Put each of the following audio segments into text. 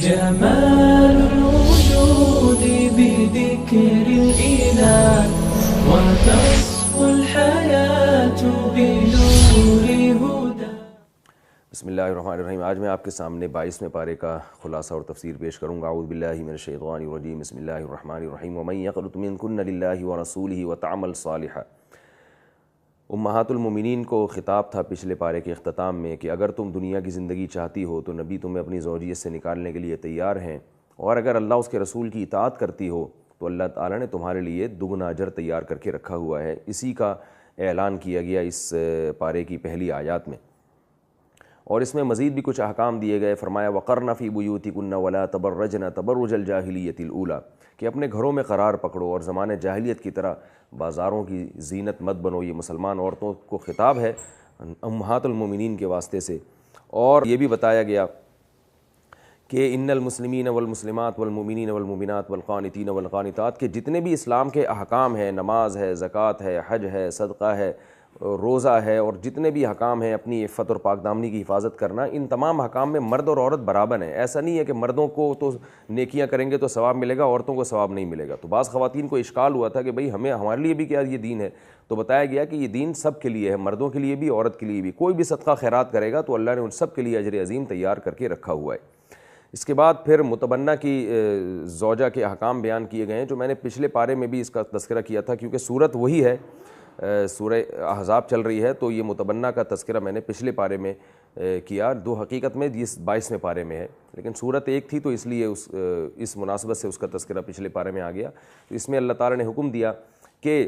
جمال الوجود بذكر الإله وتصفو الحياة بنور هدى. بسم اللہ الرحمن الرحیم. آج میں آپ کے سامنے 22ویں پارے کا خلاصہ اور تفسیر پیش کروں گا. اعوذ باللہ من الشیطان الرجیم. بسم اللہ الرحمن الرحیم. ومن یقنت منکن للہ ورسولہ وتعمل صالحا. امہات المومنین کو خطاب تھا پچھلے پارے کے اختتام میں کہ اگر تم دنیا کی زندگی چاہتی ہو تو نبی تمہیں اپنی زوجیت سے نکالنے کے لیے تیار ہیں، اور اگر اللہ اس کے رسول کی اطاعت کرتی ہو تو اللہ تعالیٰ نے تمہارے لیے دگنا اجر تیار کر کے رکھا ہوا ہے. اسی کا اعلان کیا گیا اس پارے کی پہلی آیات میں، اور اس میں مزید بھی کچھ احکام دیے گئے. فرمایا وقرن فی بیوتکن ولا تبرجن تبرج الجاہلیۃ الاولی، کہ اپنے گھروں میں قرار پکڑو اور زمانے جاہلیت کی طرح بازاروں کی زینت مت بنو. یہ مسلمان عورتوں کو خطاب ہے امہات المومنین کے واسطے سے. اور یہ بھی بتایا گیا کہ ان المسلمین والمسلمات والمؤمنین والمؤمنات والقانتین والقانتات، کے جتنے بھی اسلام کے احکام ہیں، نماز ہے، زکوٰۃ ہے، حج ہے، صدقہ ہے، روزہ ہے، اور جتنے بھی حکام ہیں اپنی عفت اور پاک دامنی کی حفاظت کرنا، ان تمام حکام میں مرد اور عورت برابر ہیں. ایسا نہیں ہے کہ مردوں کو تو نیکیاں کریں گے تو ثواب ملے گا، عورتوں کو ثواب نہیں ملے گا. تو بعض خواتین کو اشکال ہوا تھا کہ بھئی ہمارے لیے بھی کیا یہ دین ہے؟ تو بتایا گیا کہ یہ دین سب کے لیے ہے، مردوں کے لیے بھی، عورت کے لیے بھی. کوئی بھی صدقہ خیرات کرے گا تو اللہ نے ان سب کے لیے اجر عظیم تیار کر کے رکھا ہوا ہے. اس کے بعد پھر متبنہ کی زوجہ کے احکام بیان کیے گئے ہیں، جو میں نے پچھلے پارے میں بھی اس کا تذکرہ کیا تھا، کیونکہ صورت وہی ہے، سورہ احزاب چل رہی ہے، تو یہ متبنہ کا تذکرہ میں نے پچھلے پارے میں کیا. دو حقیقت میں یہ 22ویں پارے میں ہے، لیکن صورت ایک تھی تو اس لیے اس مناسبت سے اس کا تذکرہ پچھلے پارے میں آ گیا. تو اس میں اللہ تعالیٰ نے حکم دیا کہ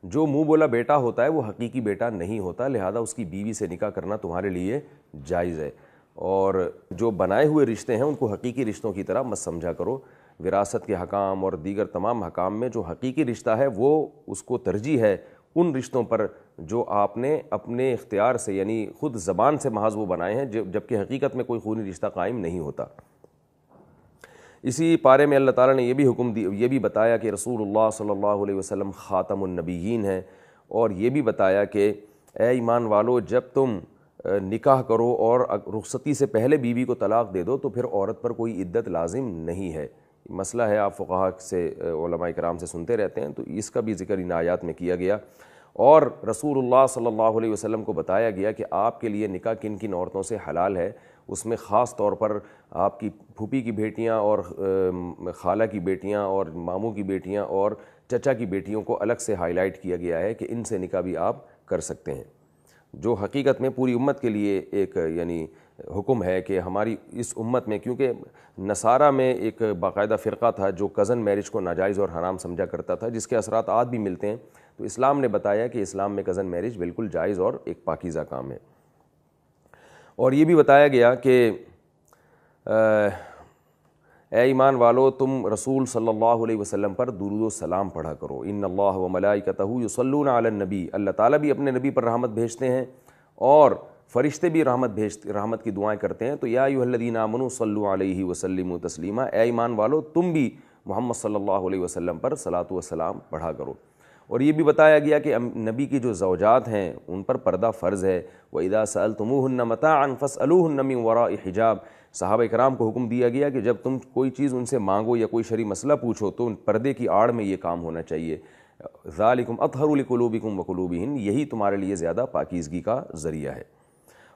جو منہ بولا بیٹا ہوتا ہے وہ حقیقی بیٹا نہیں ہوتا، لہذا اس کی بیوی سے نکاح کرنا تمہارے لیے جائز ہے. اور جو بنائے ہوئے رشتے ہیں ان کو حقیقی رشتوں کی طرح مت سمجھا کرو. وراثت کے حکام اور دیگر تمام حکام میں جو حقیقی رشتہ ہے وہ اس کو ترجیح ہے ان رشتوں پر جو آپ نے اپنے اختیار سے، یعنی خود زبان سے محض وہ بنائے ہیں، جبکہ حقیقت میں کوئی خونی رشتہ قائم نہیں ہوتا. اسی پارے میں اللہ تعالیٰ نے یہ بھی بتایا کہ رسول اللہ صلی اللہ علیہ وسلم خاتم النبیین ہیں، اور یہ بھی بتایا کہ اے ایمان والو، جب تم نکاح کرو اور رخصتی سے پہلے بیوی کو طلاق دے دو تو پھر عورت پر کوئی عدت لازم نہیں ہے. مسئلہ ہے، آپ فقہاء سے، علماء کرام سے سنتے رہتے ہیں، تو اس کا بھی ذکر ان آیات میں کیا گیا. اور رسول اللہ صلی اللہ علیہ وسلم کو بتایا گیا کہ آپ کے لیے نکاح کن کن عورتوں سے حلال ہے. اس میں خاص طور پر آپ کی پھوپھی کی بیٹیاں اور خالہ کی بیٹیاں اور ماموں کی بیٹیاں اور چچا کی بیٹیوں کو الگ سے ہائی لائٹ کیا گیا ہے کہ ان سے نکاح بھی آپ کر سکتے ہیں، جو حقیقت میں پوری امت کے لیے ایک یعنی حکم ہے کہ ہماری اس امت میں، کیونکہ نصارہ میں ایک باقاعدہ فرقہ تھا جو کزن میرج کو ناجائز اور حرام سمجھا کرتا تھا، جس کے اثرات آج بھی ملتے ہیں. تو اسلام نے بتایا کہ اسلام میں کزن میرج بالکل جائز اور ایک پاکیزہ کام ہے. اور یہ بھی بتایا گیا کہ اے ایمان والو، تم رسول صلی اللہ علیہ وسلم پر درود و سلام پڑھا کرو. ان اللہ و ملائکتہ یصلون علی النبی، اللہ تعالیٰ بھی اپنے نبی پر رحمت بھیجتے ہیں اور فرشتے بھی رحمت کی دعائیں کرتے ہیں. تو یا ایھا الذین آمنوا صلوا علیہ وسلموا تسلیما، اے ایمان والو تم بھی محمد صلی اللہ علیہ وسلم پر صلاۃ و سلام پڑھا کرو. اور یہ بھی بتایا گیا کہ نبی کی جو زوجات ہیں ان پر پردہ فرض ہے. وَإِذَا سَأَلْتُمُوهُنَّ مَتَاعًا فَاسْأَلُوهُنَّ مِنْ وَرَاءِ حِجَاب، صحابہ کرام کو حکم دیا گیا کہ جب تم کوئی چیز ان سے مانگو یا کوئی شرعی مسئلہ پوچھو تو پردے کی آڑ میں یہ کام ہونا چاہیے. ذَلِكُمْ أَطْهَرُ لِقُلُوبِكُمْ وَقُلُوبِهِنْ، یہی تمہارے لیے زیادہ پاکیزگی کا ذریعہ ہے.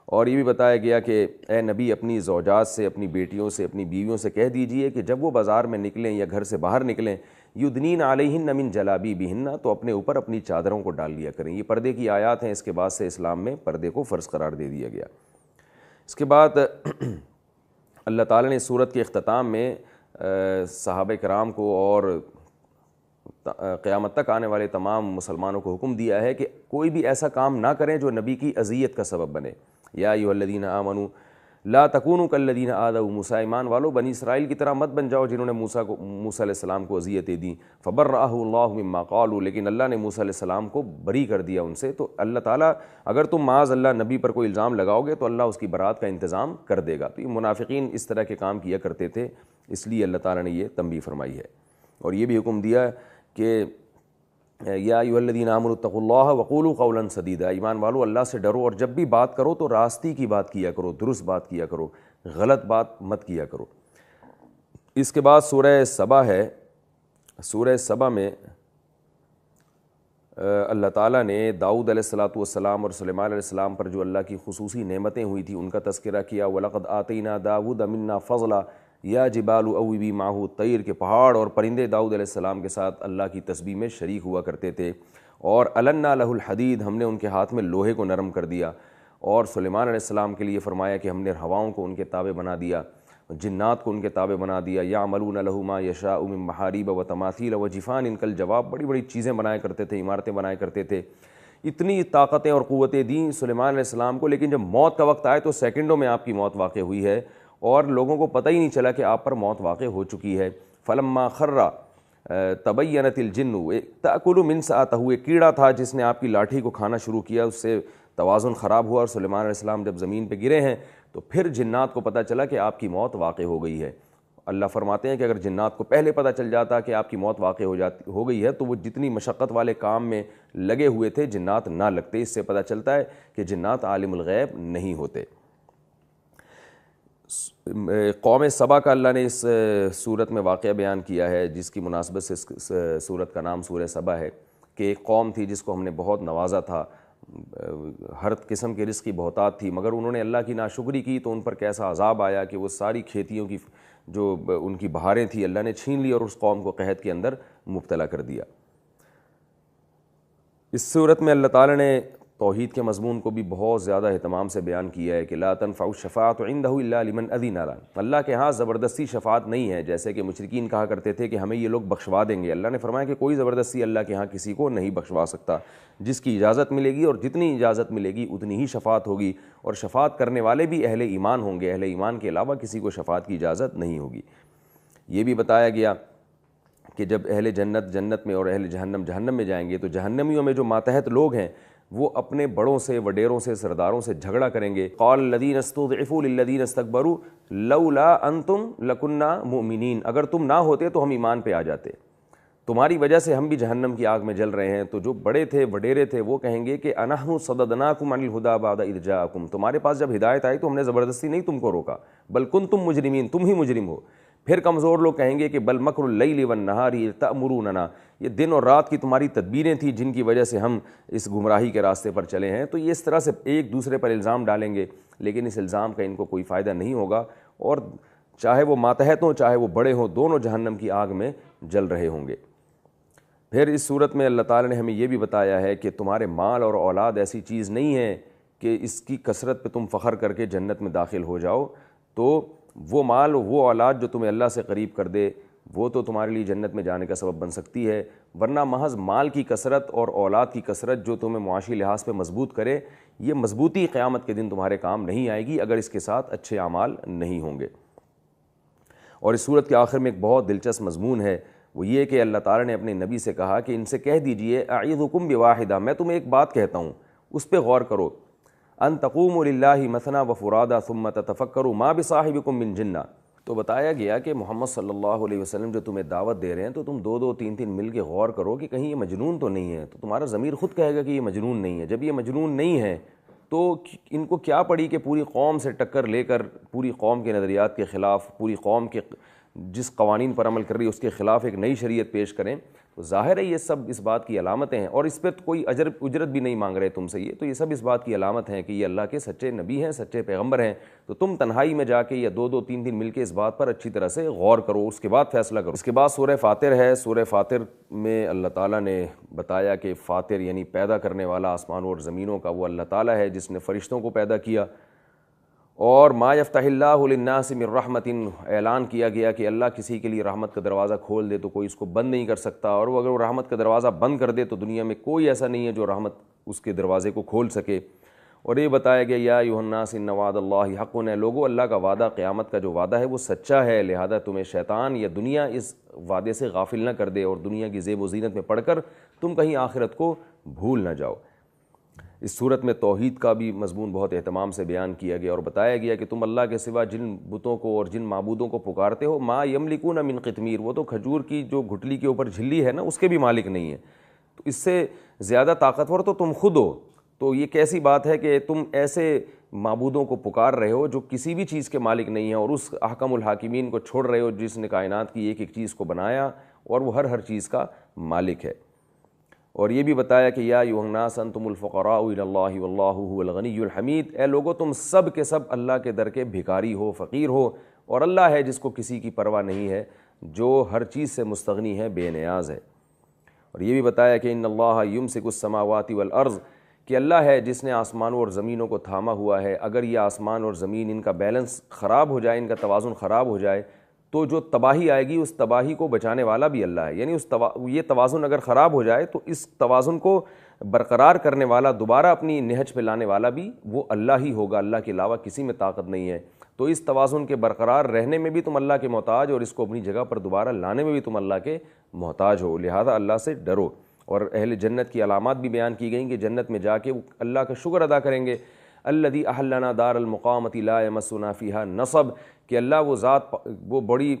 اور یہ بھی بتایا گیا کہ اے نبی اپنی زوجات سے، اپنی بیٹیوں سے، اپنی بیویوں سے کہہ دیجئے کہ جب وہ بازار میں نکلیں یا گھر سے باہر نکلیں، یدنین علیہن من جلابیبہن، تو اپنے اوپر اپنی چادروں کو ڈال لیا کریں. یہ پردے کی آیات ہیں، اس کے بعد سے اسلام میں پردے کو فرض قرار دے دیا گیا. اس کے بعد اللہ تعالیٰ نے اس صورت کے اختتام میں صحابہ کرام کو اور قیامت تک آنے والے تمام مسلمانوں کو حکم دیا ہے کہ کوئی بھی ایسا کام نہ کریں جو نبی کی اذیت کا سبب بنے. یا ایھا الذین آمنوا لا تکونوا کالذین آذوا موسیٰ، ایمان والو بنی اسرائیل کی طرح مت بن جاؤ جنہوں نے موسیٰ علیہ السلام کو اذیتیں دیں. فبرأہ اللہ مما قالوا، لیکن اللہ نے موسیٰ علیہ السلام کو بری کر دیا ان سے. تو اللہ تعالیٰ اگر تم معاذ اللہ نبی پر کوئی الزام لگاؤ گے تو اللہ اس کی برات کا انتظام کر دے گا. تو یہ منافقین اس طرح کے کام کیا کرتے تھے، اس لیے اللہ تعالیٰ نے یہ تنبیہ فرمائی ہے. اور یہ بھی حکم دیا کہ یا ایھا الذین آمنوا اتقوا اللہ وقولوا قولا سدیدا، ایمان والو اللہ سے ڈرو اور جب بھی بات کرو تو راستی کی بات کیا کرو، درست بات کیا کرو. غلط بات مت کیا کرو۔ اس کے بعد سورہ سبا ہے۔ سورہ سبا میں اللہ تعالیٰ نے داؤد علیہ الصلاۃ والسلام اور سلیمان علیہ السلام پر جو اللہ کی خصوصی نعمتیں ہوئی تھیں ان کا تذکرہ کیا۔ وَلَقَدْ آتَيْنَا دَاوُودَ مِنَّا فَضْلًا یا جبال اوبی ماہو طیر کے پہاڑ اور پرندے داؤد علیہ السلام کے ساتھ اللہ کی تسبیح میں شریک ہوا کرتے تھے۔ اور النا لہ الحدید، ہم نے ان کے ہاتھ میں لوہے کو نرم کر دیا۔ اور سلیمان علیہ السلام کے لیے فرمایا کہ ہم نے ہواؤں کو ان کے تابع بنا دیا، جنات کو ان کے تابع بنا دیا۔ یعملون لہ ما یشاء من محاریب و تماثیل و جفان، ان کا جواب بڑی بڑی چیزیں بنایا کرتے تھے، عمارتیں بنایا کرتے تھے۔ اتنی طاقتیں اور قوتیں دیں سلیمان علیہ السلام کو، لیکن جب موت کا وقت آئے تو سیکنڈوں میں آپ کی موت واقع ہوئی ہے اور لوگوں کو پتہ ہی نہیں چلا کہ آپ پر موت واقع ہو چکی ہے۔ فلما خر تبینت الجن تأکل من سأتہ، ایک کیڑا تھا جس نے آپ کی لاٹھی کو کھانا شروع کیا، اس سے توازن خراب ہوا اور سلیمان علیہ السلام جب زمین پہ گرے ہیں تو پھر جنات کو پتہ چلا کہ آپ کی موت واقع ہو گئی ہے۔ اللہ فرماتے ہیں کہ اگر جنات کو پہلے پتہ چل جاتا کہ آپ کی موت واقع ہو گئی ہے تو وہ جتنی مشقت والے کام میں لگے ہوئے تھے جنات نہ لگتے۔ اس سے پتہ چلتا ہے کہ جنات عالم الغیب نہیں ہوتے۔ قوم سبا کا اللہ نے اس صورت میں واقعہ بیان کیا ہے، جس کی مناسبت سے اس صورت کا نام سورہ سبا ہے، کہ ایک قوم تھی جس کو ہم نے بہت نوازا تھا، ہر قسم کے رزق کی بہتات تھی، مگر انہوں نے اللہ کی ناشکری کی تو ان پر کیسا عذاب آیا کہ وہ ساری کھیتیوں کی جو ان کی بہاریں تھیں اللہ نے چھین لی اور اس قوم کو قحط کے اندر مبتلا کر دیا۔ اس صورت میں اللہ تعالیٰ نے توحید کے مضمون کو بھی بہت زیادہ اہتمام سے بیان کیا ہے کہ لا تنفع الشفاعۃ عنده الا لمن اذن له، اللہ کے ہاں زبردستی شفاعت نہیں ہے، جیسے کہ مشرکین کہا کرتے تھے کہ ہمیں یہ لوگ بخشوا دیں گے۔ اللہ نے فرمایا کہ کوئی زبردستی اللہ کے ہاں کسی کو نہیں بخشوا سکتا، جس کی اجازت ملے گی اور جتنی اجازت ملے گی اتنی ہی شفاعت ہوگی، اور شفاعت کرنے والے بھی اہل ایمان ہوں گے، اہل ایمان کے علاوہ کسی کو شفاعت کی اجازت نہیں ہوگی۔ یہ بھی بتایا گیا کہ جب اہل جنت جنت میں اور اہل جہنم جہنم میں جائیں گے تو جہنمیوں میں جو ماتحت لوگ ہیں وہ اپنے بڑوں سے، وڈیروں سے، سرداروں سے جھگڑا کریں گے۔ قال الذین استضعفوا للذین استکبروا لولا انتم لکنا مؤمنین، اگر تم نہ ہوتے تو ہم ایمان پہ آ جاتے، تمہاری وجہ سے ہم بھی جہنم کی آگ میں جل رہے ہیں۔ تو جو بڑے تھے وڈیرے تھے وہ کہیں گے کہ انحن صددناکم عن الہدی بعد اذ جاءکم، تمہارے پاس جب ہدایت آئی تو ہم نے زبردستی نہیں تم کو روکا، بل کنتم مجرمین، تم ہی مجرم ہو۔ پھر کمزور لوگ کہیں گے کہ بل مکر اللیل والنہار اذ تأمروننا، یہ دن اور رات کی تمہاری تدبیریں تھیں جن کی وجہ سے ہم اس گمراہی کے راستے پر چلے ہیں۔ تو یہ اس طرح سے ایک دوسرے پر الزام ڈالیں گے، لیکن اس الزام کا ان کو کوئی فائدہ نہیں ہوگا، اور چاہے وہ ماتحت ہوں چاہے وہ بڑے ہوں، دونوں جہنم کی آگ میں جل رہے ہوں گے۔ پھر اس صورت میں اللہ تعالیٰ نے ہمیں یہ بھی بتایا ہے کہ تمہارے مال اور اولاد ایسی چیز نہیں ہے کہ اس کی کثرت پہ تم فخر کر کے جنت میں داخل ہو جاؤ، تو وہ مال وہ اولاد جو تمہیں اللہ سے قریب کر دے وہ تو تمہارے لیے جنت میں جانے کا سبب بن سکتی ہے، ورنہ محض مال کی کثرت اور اولاد کی کثرت جو تمہیں معاشی لحاظ پہ مضبوط کرے، یہ مضبوطی قیامت کے دن تمہارے کام نہیں آئے گی اگر اس کے ساتھ اچھے اعمال نہیں ہوں گے۔ اور اس صورت کے آخر میں ایک بہت دلچسپ مضمون ہے، وہ یہ کہ اللہ تعالیٰ نے اپنے نبی سے کہا کہ ان سے کہہ دیجئے اعیذکم بواحدہ، میں تمہیں ایک بات کہتا ہوں اس پہ غور کرو، ان تقوموا للہ مثنی وفرادا ثم تتفکروا ما بصاحبکم من جنہ۔ تو بتایا گیا کہ محمد صلی اللہ علیہ وسلم جو تمہیں دعوت دے رہے ہیں تو تم دو دو تین تین مل کے غور کرو کہ کہیں یہ مجنون تو نہیں ہے، تو تمہارا ضمیر خود کہے گا کہ یہ مجنون نہیں ہے۔ جب یہ مجنون نہیں ہے تو ان کو کیا پڑی کہ پوری قوم سے ٹکر لے کر پوری قوم کے نظریات کے خلاف، پوری قوم کے جس قوانین پر عمل کر رہی ہے اس کے خلاف ایک نئی شریعت پیش کریں؟ تو ظاہر ہے یہ سب اس بات کی علامتیں ہیں، اور اس پہ کوئی اجرت بھی نہیں مانگ رہے تم سے، یہ سب اس بات کی علامت ہیں کہ یہ اللہ کے سچے نبی ہیں، سچے پیغمبر ہیں۔ تو تم تنہائی میں جا کے یا دو دو تین تین مل کے اس بات پر اچھی طرح سے غور کرو، اس کے بعد فیصلہ کرو۔ اس کے بعد سورہ فاطر ہے۔ سورہ فاطر میں اللہ تعالیٰ نے بتایا کہ فاطر یعنی پیدا کرنے والا آسمانوں اور زمینوں کا وہ اللہ تعالیٰ ہے جس نے فرشتوں کو پیدا کیا، اور ما یفتح اللہ للناس من رحمت، اعلان کیا گیا کہ اللہ کسی کے لیے رحمت کا دروازہ کھول دے تو کوئی اس کو بند نہیں کر سکتا، اور وہ اگر وہ رحمت کا دروازہ بند کر دے تو دنیا میں کوئی ایسا نہیں ہے جو رحمت اس کے دروازے کو کھول سکے۔ اور یہ بتایا گیا یا ایھا الناس ان وعد اللہ حق، ہے لوگو اللہ کا وعدہ، قیامت کا جو وعدہ ہے وہ سچا ہے، لہذا تمہیں شیطان یا دنیا اس وعدے سے غافل نہ کر دے اور دنیا کی زیب و زینت میں پڑھ کر تم کہیں آخرت کو بھول نہ جاؤ۔ اس صورت میں توحید کا بھی مضمون بہت اہتمام سے بیان کیا گیا اور بتایا گیا کہ تم اللہ کے سوا جن بتوں کو اور جن معبودوں کو پکارتے ہو، ما یملکون من قطمیر، وہ تو کھجور کی جو گھٹلی کے اوپر جھلی ہے نا اس کے بھی مالک نہیں ہیں، تو اس سے زیادہ طاقتور تو تم خود ہو، تو یہ کیسی بات ہے کہ تم ایسے معبودوں کو پکار رہے ہو جو کسی بھی چیز کے مالک نہیں ہیں، اور اس احکم الحاکمین کو چھوڑ رہے ہو جس نے کائنات کی ایک ایک چیز کو بنایا اور وہ ہر چیز کا مالک ہے۔ اور یہ بھی بتایا کہ یا ایھا الناس انتم الفقراء الی اللہ واللہ هو الغنی الحمید، اے لوگو تم سب کے سب اللہ کے در کے بھکاری ہو، فقیر ہو، اور اللہ ہے جس کو کسی کی پرواہ نہیں ہے، جو ہر چیز سے مستغنی ہے، بے نیاز ہے۔ اور یہ بھی بتایا کہ ان اللہ یمسک السماوات والارض، کہ اللہ ہے جس نے آسمانوں اور زمینوں کو تھاما ہوا ہے، اگر یہ آسمان اور زمین ان کا بیلنس خراب ہو جائے، ان کا توازن خراب ہو جائے تو جو تباہی آئے گی اس تباہی کو بچانے والا بھی اللہ ہے، یعنی یہ توازن اگر خراب ہو جائے تو اس توازن کو برقرار کرنے والا، دوبارہ اپنی نہج پہ لانے والا بھی وہ اللہ ہی ہوگا، اللہ کے علاوہ کسی میں طاقت نہیں ہے۔ تو اس توازن کے برقرار رہنے میں بھی تم اللہ کے محتاج، اور اس کو اپنی جگہ پر دوبارہ لانے میں بھی تم اللہ کے محتاج ہو، لہذا اللہ سے ڈرو۔ اور اہل جنت کی علامات بھی بیان کی گئیں کہ جنت میں جا کے وہ اللہ کا شکر ادا کریں گے، الذی احلنا دار المقامۃ لا یمسنا فیہا نصب، کہ اللہ وہ ذات، وہ بڑی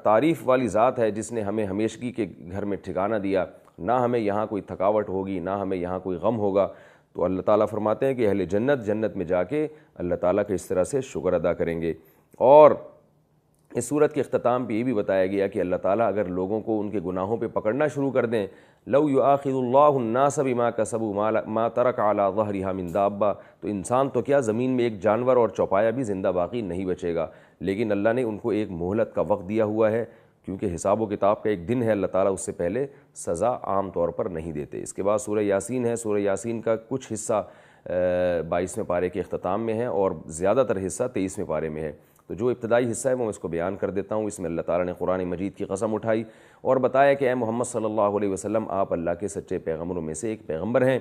تعریف والی ذات ہے جس نے ہمیں ہمیشگی کے گھر میں ٹھکانہ دیا، نہ ہمیں یہاں کوئی تھکاوٹ ہوگی، نہ ہمیں یہاں کوئی غم ہوگا۔ تو اللہ تعالیٰ فرماتے ہیں کہ اہل جنت میں جا کے اللہ تعالیٰ کا اس طرح سے شکر ادا کریں گے۔ اور اس صورت کے اختتام پہ یہ بھی بتایا گیا کہ اللہ تعالیٰ اگر لوگوں کو ان کے گناہوں پہ پکڑنا شروع کر دیں، لو یؤاخذ اللہ الناس بما کسبوا ما ترک علی ظہرها من دابہ، تو انسان تو کیا زمین میں ایک جانور اور چوپایا بھی زندہ باقی نہیں بچے گا، لیکن اللہ نے ان کو ایک مہلت کا وقت دیا ہوا ہے، کیونکہ حساب و کتاب کا ایک دن ہے، اللہ تعالیٰ اس سے پہلے سزا عام طور پر نہیں دیتے۔ اس کے بعد سورہ یاسین ہے، سورہ یاسین کا کچھ حصہ 22ویں پارے کے اختتام میں ہے اور زیادہ تر حصہ 23ویں پارے میں ہے۔ تو جو ابتدائی حصہ ہے وہ میں اس کو بیان کر دیتا ہوں۔ اس میں اللہ تعالیٰ نے قرآن مجید کی قسم اٹھائی اور بتایا کہ اے محمد صلی اللہ علیہ وسلم، آپ اللہ کے سچے پیغمبروں میں سے ایک پیغمبر ہیں۔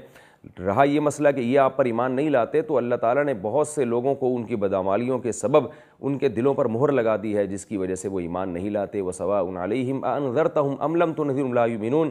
رہا یہ مسئلہ کہ یہ آپ پر ایمان نہیں لاتے، تو اللہ تعالیٰ نے بہت سے لوگوں کو ان کی بدعمالیوں کے سبب ان کے دلوں پر مہر لگا دی ہے، جس کی وجہ سے وہ ایمان نہیں لاتے۔ وَسَوَاءٌ عَلَيْهِمْ أَأَنذَرْتَهُمْ أَمْ لَمْ تُنذِرْهُمْ لَا يُؤْمِنُونَ،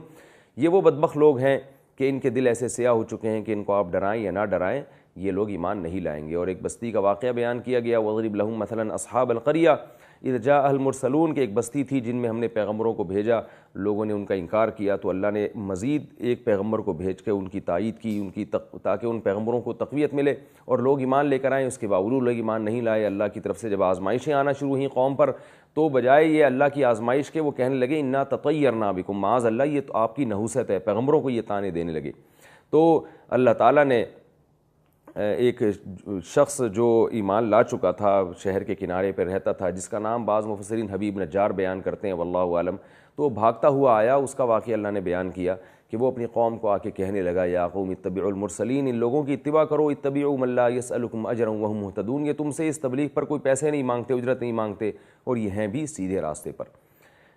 یہ وہ بدبخت لوگ ہیں کہ ان کے دل ایسے سیاہ ہو چکے ہیں کہ ان کو آپ ڈرائیں یا نہ ڈرائیں یہ لوگ ایمان نہیں لائیں گے۔ اور ایک بستی کا واقعہ بیان کیا گیا، وَاضْرِبْ لَهُم مَثَلًا أَصْحَابَ الْقَرْيَةِ اِذْ جَاءَهَا الْمُرْسَلُونَ، کہ ایک بستی تھی جن میں ہم نے پیغمبروں کو بھیجا، لوگوں نے ان کا انکار کیا، تو اللہ نے مزید ایک پیغمبر کو بھیج کے ان کی تائید کی، ان کی تاکہ ان پیغمبروں کو تقویت ملے اور لوگ ایمان لے کر آئیں۔ اس کے باوجود لوگ ایمان نہیں لائے۔ اللہ کی طرف سے جب آزمائشیں آنا شروع ہوئیں قوم پر، تو بجائے یہ اللہ کی آزمائش کے وہ کہنے لگے انا تطیرنا بکم، معاذ اللہ یہ تو آپ کی نحوست ہے، پیغمبروں کو یہ طعنے دینے لگے۔ تو اللہ تعالیٰ نے ایک شخص جو ایمان لا چکا تھا، شہر کے کنارے پہ رہتا تھا، جس کا نام بعض مفسرین حبیب نجار بیان کرتے ہیں، واللہ عالم، تو وہ بھاگتا ہوا آیا، اس کا واقعہ اللہ نے بیان کیا کہ وہ اپنی قوم کو آ کے کہنے لگا، یا قوم اتبعوا المرسلین، ان لوگوں کی اتباع کرو، اتبعوا من لا یسألکم اجرا وہم مہتدون، یہ تم سے اس تبلیغ پر کوئی پیسے نہیں مانگتے، اجرت نہیں مانگتے، اور یہ ہیں بھی سیدھے راستے پر۔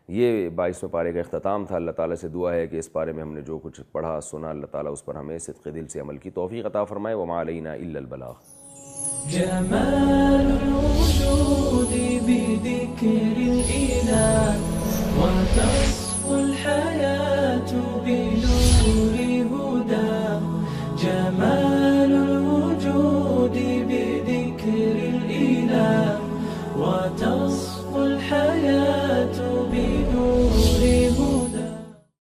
یہ 22ویں پارے کا اختتام تھا۔ اللہ تعالیٰ سے دعا ہے کہ اس پارے میں ہم نے جو کچھ پڑھا سنا، اللہ تعالیٰ اس پر ہمیں صدق دل سے عمل کی توفیق عطا فرمائے۔ وما علینا الا البلاغ۔ جمال الوجود بذكر الإله